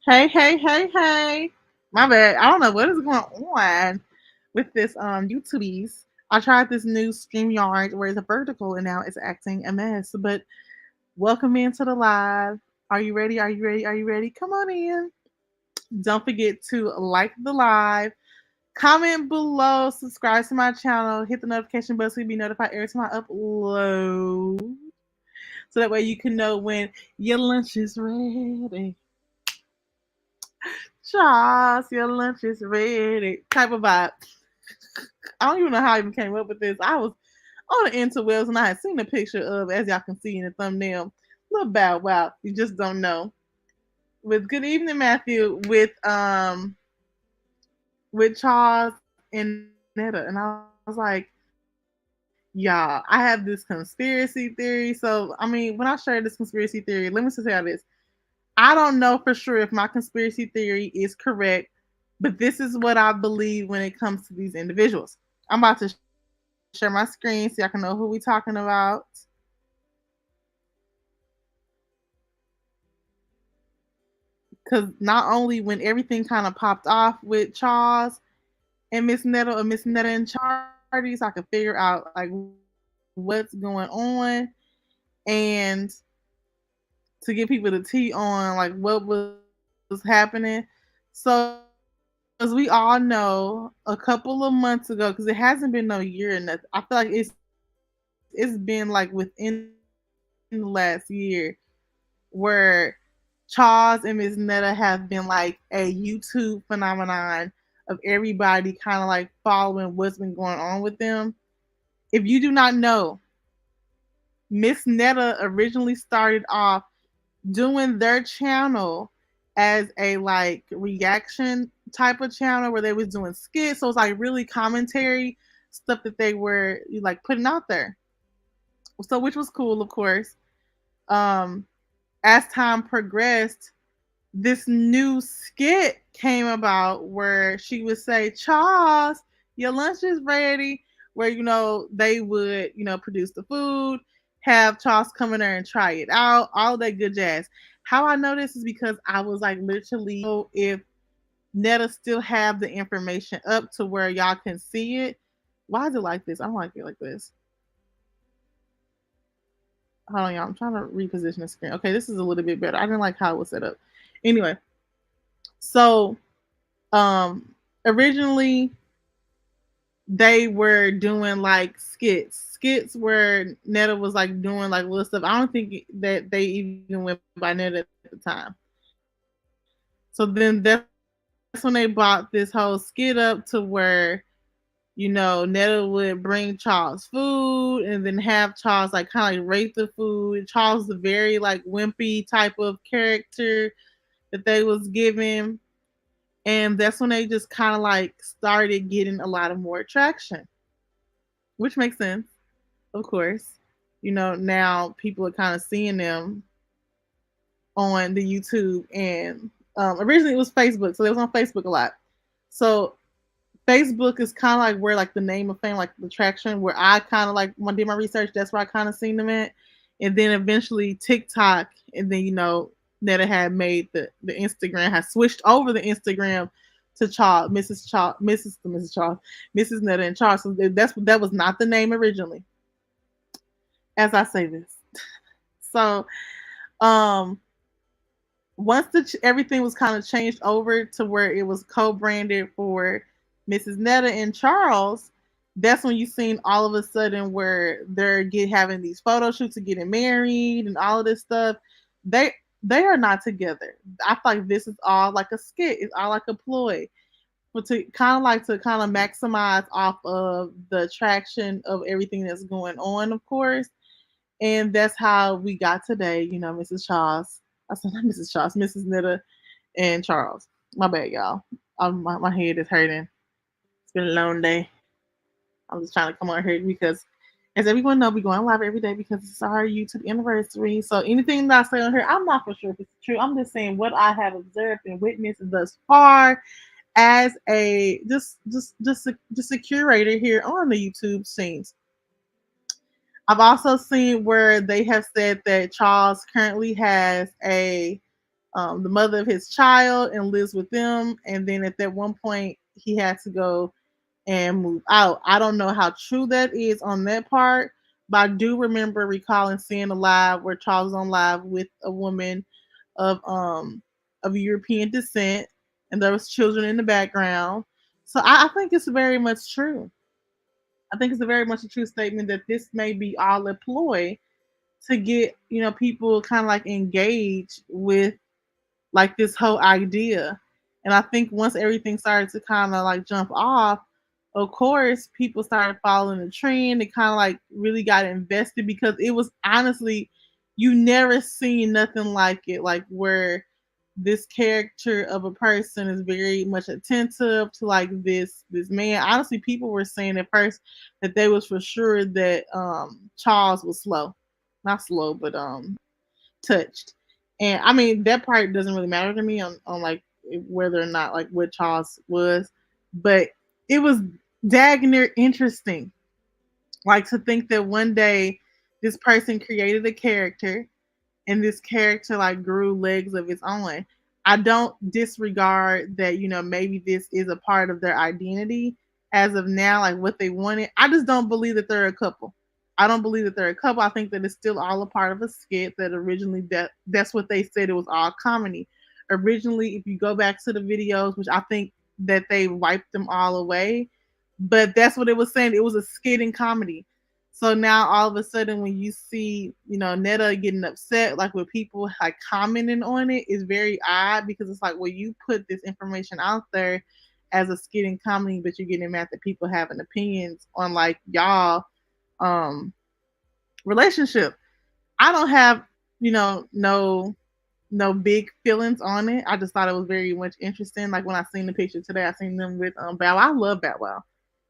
Hey, hey, hey, hey. My bad. I don't know what is going on with this YouTubies. I tried this new StreamYard where it's a vertical and now it's acting a mess. But welcome into the live. Are you ready? Are you ready? Are you ready? Come on in. Don't forget to like the live, comment below, subscribe to my channel, hit the notification button so you'll be notified every time I upload. So that way you can know when your lunch is ready. Charles, your lunch is ready. Type of vibe. I don't even know how I even came up with this. I was on the interwebs and I had seen a picture of, as y'all can see in the thumbnail, little Bow Wow. You just don't know. With Good Evening Matthew with Charles and Netta. And I was like, y'all, I have this conspiracy theory. So I mean, when I shared this conspiracy theory, let me just say this. I don't know for sure if my conspiracy theory is correct, but this is what I believe when it comes to these individuals. I'm about to share my screen so y'all can know who we talking about. Because not only when everything kind of popped off with Charles and Miss Netta or Miss Netta and Charlie, so I could figure out like what's going on and to get people the tea on like what was happening. So as we all know, a couple of months ago, because it hasn't been no year and nothing. I feel like it's been like within the last year where Charles and Miss Netta have been like a YouTube phenomenon of everybody kind of like following what's been going on with them. If you do not know, Miss Netta originally started off doing their channel as a like reaction type of channel where they was doing skits. So it's like really commentary stuff that they were like putting out there. So which was cool, of course. Um, as time progressed, this new skit came about where she would say, Charles, your lunch is ready. Where, they would, produce the food, have Charles come in there and try it out, all that good jazz. How I know this is because I was like literally, if Netta still have the information up to where y'all can see it. Why is it like this? I don't like it like this. Hold on, y'all. I'm trying to reposition the screen. Okay, this is a little bit better. I didn't like how it was set up. Anyway, so originally they were doing like skits where Netta was like doing like little stuff. I don't think that they even went by Netta at the time. So then that's when they brought this whole skit up to where Netta would bring Charles food and then have Charles like kind of like rate the food. Charles is a very like wimpy type of character that they was giving. And that's when they just kind of like started getting a lot of more traction, which makes sense, of course. Now people are kind of seeing them on the YouTube, and originally it was Facebook, so they was on Facebook a lot. So Facebook is kind of like where like the name of fame, like the traction, where I kind of like when I did my research, that's where I kind of seen them at, and then eventually TikTok, and then Netta had made the Instagram, had switched over the Instagram to Charles, Mrs. Netta and Charles. So that was not the name originally, as I say this. So, um, once everything was kind of changed over to where it was co-branded for Mrs. Netta and Charles, that's when you seen all of a sudden where they're having these photo shoots of getting married and all of this stuff. They are not together. I feel like this is all like a skit. It's all like a ploy, but to kind of maximize off of the attraction of everything that's going on, of course. And that's how we got today, Mrs. Charles. I said not Mrs. Charles, Mrs. Netta and Charles. My bad, y'all. My head is hurting. It's been a long day. I'm just trying to come on here because, as everyone knows, we going live every day because it's our YouTube anniversary. So anything that I say on here, I'm not for sure if it's true. I'm just saying what I have observed and witnessed thus far as a just a curator here on the YouTube scenes. I've also seen where they have said that Charles currently has a the mother of his child and lives with them. And then at that one point, he had to go and move out. I don't know how true that is on that part, but I do remember recalling seeing a live where Charles was on live with a woman of um of European descent, and there was children in the background. So I think it's very much true. I think it's a very much a true statement that this may be all a ploy to get people kind of like engaged with like this whole idea. And I think once everything started to kind of like jump off, of course, people started following the trend. They kind of like really got invested because it was honestly, you never seen nothing like it. Like where this character of a person is very much attentive to like this man. Honestly, people were saying at first that they was for sure that Charles was slow, not slow, but touched. And I mean that part doesn't really matter to me on like whether or not like what Charles was, but it was daggone near interesting. Like to think that one day this person created a character and this character like grew legs of its own. I don't disregard that, maybe this is a part of their identity as of now, like what they wanted. I just don't believe that they're a couple. I don't believe that they're a couple. I think that it's still all a part of a skit that originally that's what they said, it was all comedy. Originally, if you go back to the videos, which I think that they wiped them all away, but that's what it was saying. It was a skit in comedy. So now all of a sudden, when you see, Netta getting upset, like with people like commenting on it, is very odd because it's like, well, you put this information out there as a skit in comedy, but you're getting mad that people having opinions on like y'all um relationship. I don't have, no big feelings on it. I just thought it was very much interesting. Like when I seen the picture today, I seen them with Bow Wow. I love Bow Wow.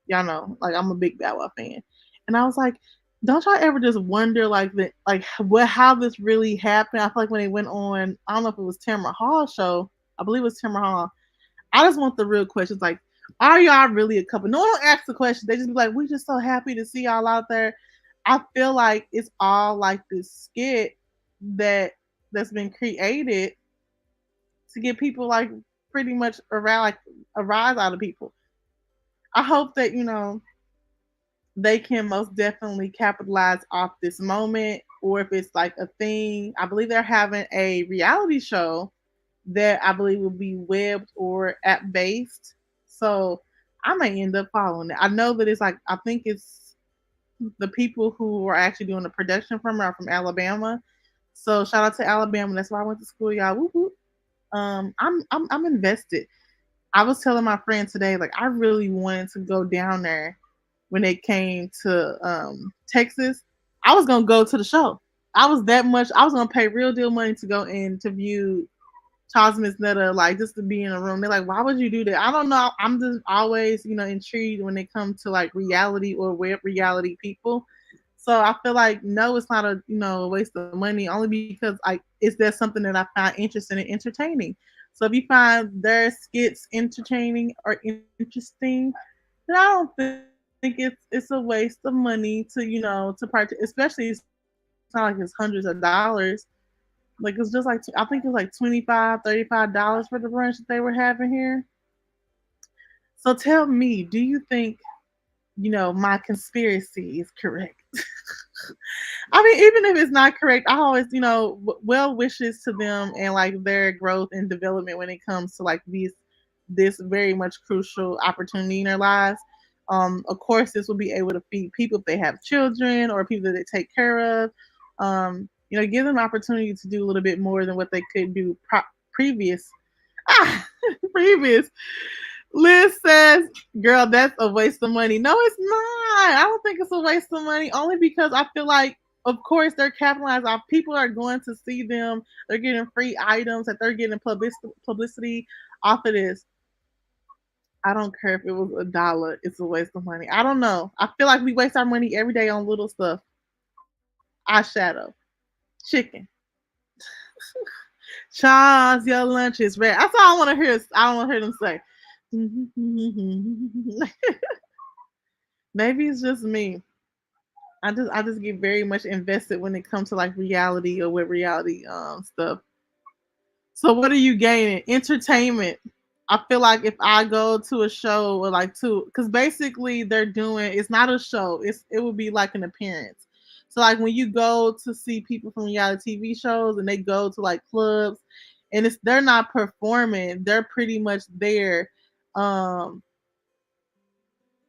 Y'all know, like I'm a big Bow Wow fan. And I was like, don't y'all ever just wonder like what how this really happened? I feel like when they went on, I don't know if it was Tamara Hall show. I believe it was Tamara Hall. I just want the real questions. Like, are y'all really a couple? No one don't ask the question. They just be like, we're just so happy to see y'all out there. I feel like it's all like this skit that that's been created to get people like pretty much around like a rise out of people. I hope that they can most definitely capitalize off this moment, or if it's like a thing. I believe they're having a reality show that I believe will be webbed or app based. So I may end up following it. I know that it's like I think it's the people who are actually doing the production from are from Alabama. So shout out to Alabama. That's why I went to school, y'all. Woo woo. I'm invested. I was telling my friend today, like I really wanted to go down there when they came to Texas. I was gonna go to the show. I was that much. I was gonna pay real deal money to go interview Charles Miss Netta, like just to be in a room. They're like, why would you do that? I don't know. I'm just always, intrigued when it comes to like reality or web reality people. So I feel like no, it's not a waste of money only because like it's that something that I find interesting and entertaining. So if you find their skits entertaining or interesting, then I don't think it's a waste of money to partake. Especially it's not like it's hundreds of dollars. Like it's just like I think it's like $25-$35 for the brunch that they were having here. So tell me, do you think my conspiracy is correct? I mean, even if it's not correct, I always well wishes to them and like their growth and development when it comes to like this very much crucial opportunity in their lives. Of course, this will be able to feed people if they have children or people that they take care of. Give them opportunity to do a little bit more than what they could do previous. Ah, previous. Liz says, "Girl, that's a waste of money." No, it's not. I don't think it's a waste of money. Only because I feel like, of course, they're capitalizing off. People are going to see them. They're getting free items. That they're getting publicity off of this. I don't care if it was $1. It's a waste of money. I don't know. I feel like we waste our money every day on little stuff. Eyeshadow, chicken. Charles, your lunch is ready. That's all I want to hear. I don't want to hear them say. Maybe it's just me. I just get very much invested when it comes to like reality or with reality stuff. So what are you gaining? Entertainment. I feel like if I go to a show or like to, because basically they're doing, it's not a show. It would be like an appearance. So like when you go to see people from reality TV shows and they go to like clubs, and they're not performing. They're pretty much um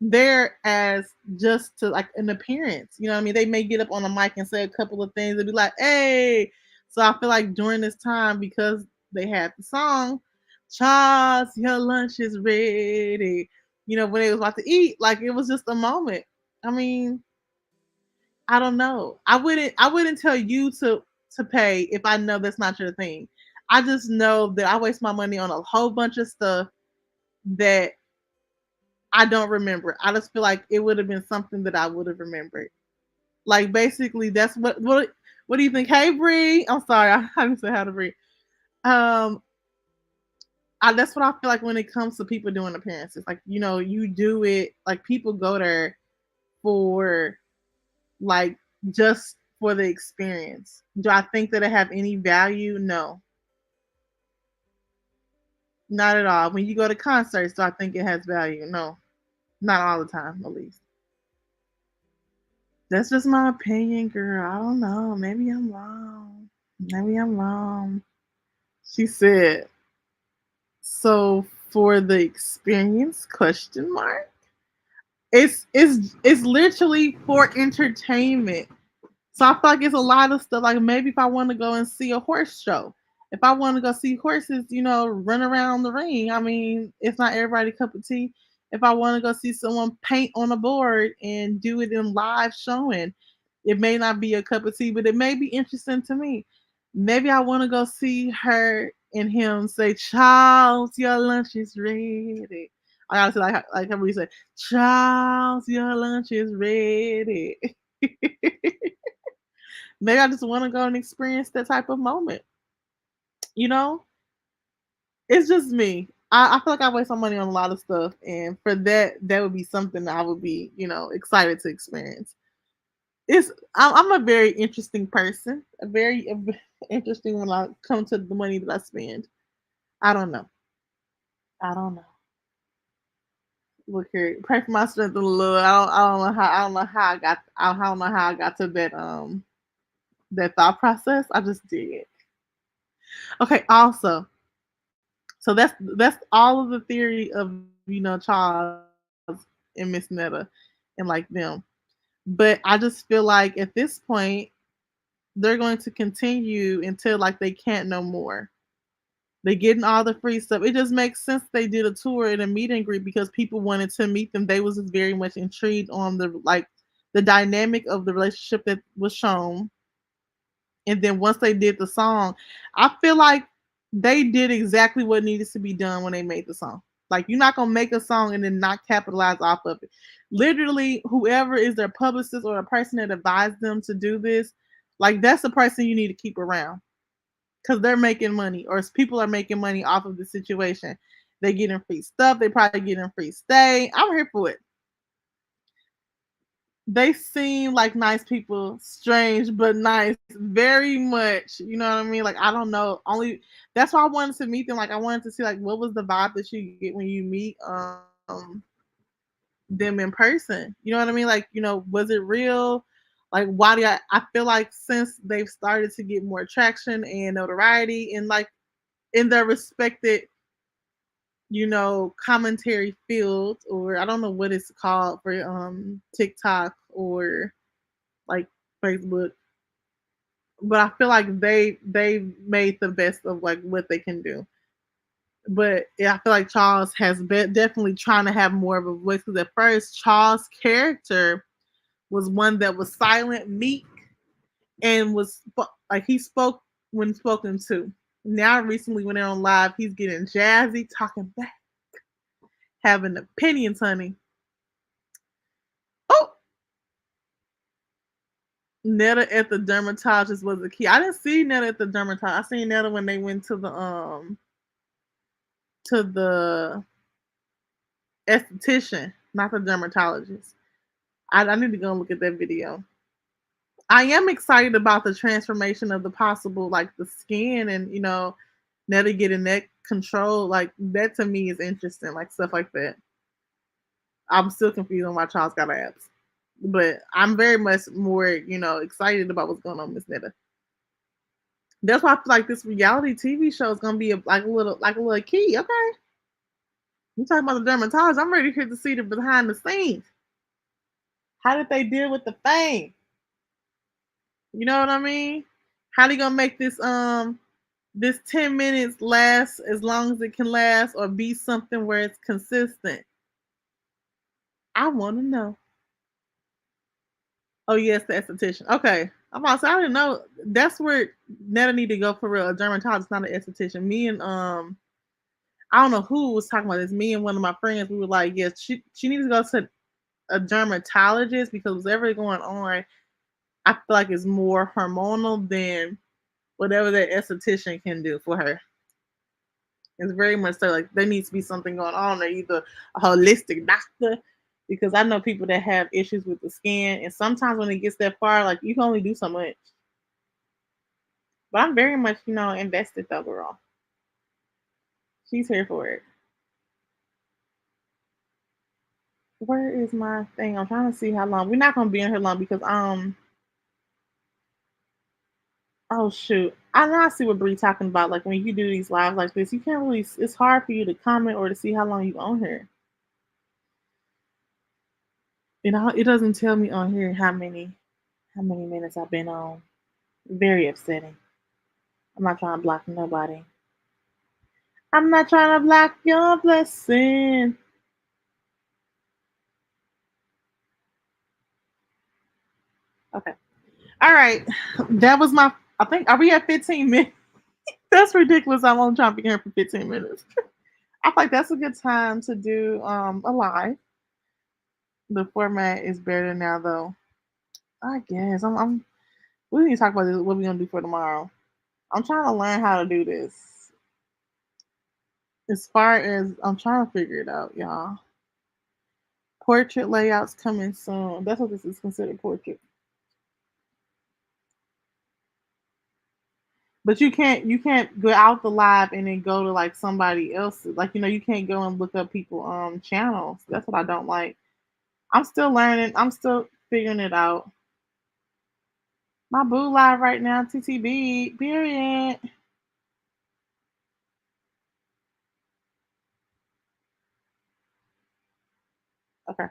there as just to like an appearance. You know what I mean? They may get up on the mic and say a couple of things and be like, hey. So I feel like during this time, because they had the song, Charles, your lunch is ready. You know, when they was about to eat, like it was just a moment. I mean, I don't know. I wouldn't tell you to pay if I know that's not your thing. I just know that I waste my money on a whole bunch of stuff that I don't remember. I just feel like it would have been something that I would have remembered. Like basically, that's what do you think? Hey Bree, I'm sorry, I haven't said how to Bree. Um, that's what I feel like when it comes to people doing appearances. Like you do it like people go there for like just for the experience. Do I think that it have any value? No, not at all. When you go to concerts, do I think it has value? No, not all the time, at least. That's just my opinion, girl. I don't know. Maybe I'm wrong. Maybe I'm wrong. She said, so for the experience question mark? It's literally for entertainment. So I feel like it's a lot of stuff. Like maybe if I want to go and see a horse show, if I want to go see horses, run around the ring. I mean, it's not everybody's cup of tea. If I want to go see someone paint on a board and do it in live showing, it may not be a cup of tea, but it may be interesting to me. Maybe I want to go see her and him say, "Charles, your lunch is ready." I gotta say like how we say, "Charles, your lunch is ready." Maybe I just want to go and experience that type of moment. You know, it's just me. I feel like I waste my money on a lot of stuff, and for that would be something that I would be, excited to experience. I'm a very interesting person, interesting when I come to the money that I spend. I don't know. I don't know. Look here, pray for my strength in the Lord. I don't know how I got to that thought process. I just did. Okay. Also, so that's all of the theory of Charles and Miss Netta and like them. But I just feel like at this point they're going to continue until like they can't no more. They're getting all the free stuff. It just makes sense they did a tour and a meet and greet because people wanted to meet them. They was just very much intrigued on the dynamic of the relationship that was shown. And then once they did the song, I feel like they did exactly what needed to be done when they made the song. Like you're not gonna make a song and then not capitalize off of it. Literally, whoever is their publicist or the person that advised them to do this, like that's the person you need to keep around because they're making money or people are making money off of the situation. They getting free stuff. They probably getting free stay. I'm here for it. They seem like nice people, strange but nice, very much. You know what I mean? Like I don't know. Only that's why I wanted to meet them. Like I wanted to see like what was the vibe that you get when you meet them in person. You know what I mean? Like was it real? Like why do I feel like since they've started to get more traction and notoriety and like in their respected commentary field, or I don't know what it's called for TikTok or like Facebook, but I feel like they made the best of like what they can do. But yeah, I feel like Charles has been definitely trying to have more of a voice because at first Charles' character was one that was silent, meek, and like he spoke when spoken to. Now recently when they're on live, he's getting jazzy, talking back, having opinions, honey. Oh, Netta at the dermatologist was the key. I didn't see Netta at the dermatologist. I seen Netta when they went to the esthetician, not the dermatologist. I need to go and look at that video. I am excited about the transformation of the possible like the skin and Netta getting that control, like that to me is interesting, like stuff like that. I'm still confused on why Charles got abs, but I'm very much more, excited about what's going on, with Miss Netta. That's why I feel like this reality TV show is gonna be like a little key. Okay, you talking about the dermatologist? I'm ready here to see the behind the scenes. How did they deal with the fame? You know what I mean? How they gonna make this 10 minutes last as long as it can last, or be something where it's consistent? I want to know. Oh yes, the esthetician. Okay, I'm about to say I didn't know. That's where Netta need to go for real. A dermatologist, not an esthetician. Me and I don't know who was talking about this. Me and one of my friends, we were like, yes, she needs to go to a dermatologist because whatever going on, I feel like it's more hormonal than whatever that esthetician can do for her. It's very much so like there needs to be something going on, or either a holistic doctor, because I know people that have issues with the skin, and sometimes when it gets that far, like you can only do so much. But I'm very much, invested though, girl. She's here for it. Where is my thing? I'm trying to see how long. We're not gonna be in here long because oh shoot. I know I see what Bree talking about. Like when you do these lives like this, you can't really. It's hard for you to comment or to see how long you on here. It doesn't tell me on here how many minutes I've been on. Very upsetting. I'm not trying to block nobody. I'm not trying to block your blessing. Okay. All right. That was my. I think. Are we at 15 minutes? That's ridiculous. I'm only trying to be here for 15 minutes. I think that's a good time to do a live. The format is better now, though. I guess I'm. We need to talk about this, what we're gonna do for tomorrow. I'm trying to learn how to do this. As far as I'm trying to figure it out, y'all. Portrait layouts coming soon. That's what this is considered, portrait. But you can't go out the live and then go to like somebody else's. Like you can't go and look up people channels. That's what I don't like. I'm still learning. I'm still figuring it out. My boo live right now, TTB. Period. Okay.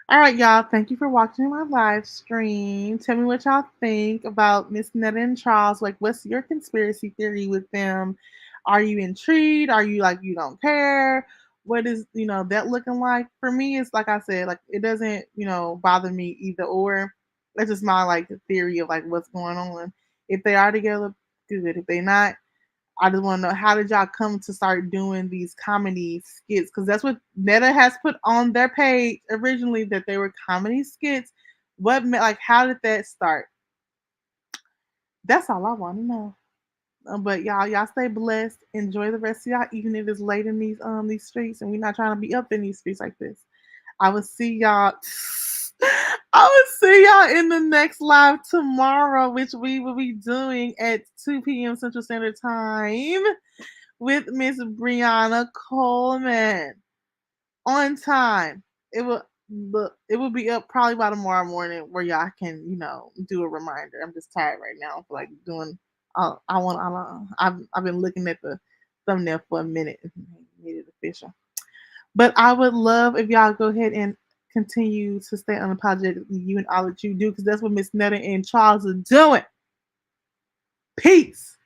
All right, y'all. Thank you for watching my live stream. Tell me what y'all think about Miss Netta and Charles. Like, what's your conspiracy theory with them? Are you intrigued? Are you like you don't care? What is that looking like? For me, it's like I said, like it doesn't bother me either or. That's just my like theory of like what's going on. If they are together, good. If they not, I just want to know how did y'all come to start doing these comedy skits? Because that's what Netta has put on their page originally that they were comedy skits. Like how did that start? That's all I want to know. But y'all stay blessed. Enjoy the rest of y'all, even if it's late in these streets, and we're not trying to be up in these streets like this. I will see y'all. I will see y'all in the next live tomorrow, which we will be doing at 2 p.m. Central Standard Time with Miss Brianna Coleman on time. It will be up probably by tomorrow morning where y'all can do a reminder. I'm just tired right now for like doing. I want. I've been looking at the thumbnail for a minute. Made it official. But I would love if y'all go ahead and continue to stay unapologetic with you and all that you do because that's what Miss Netta and Charles are doing. Peace.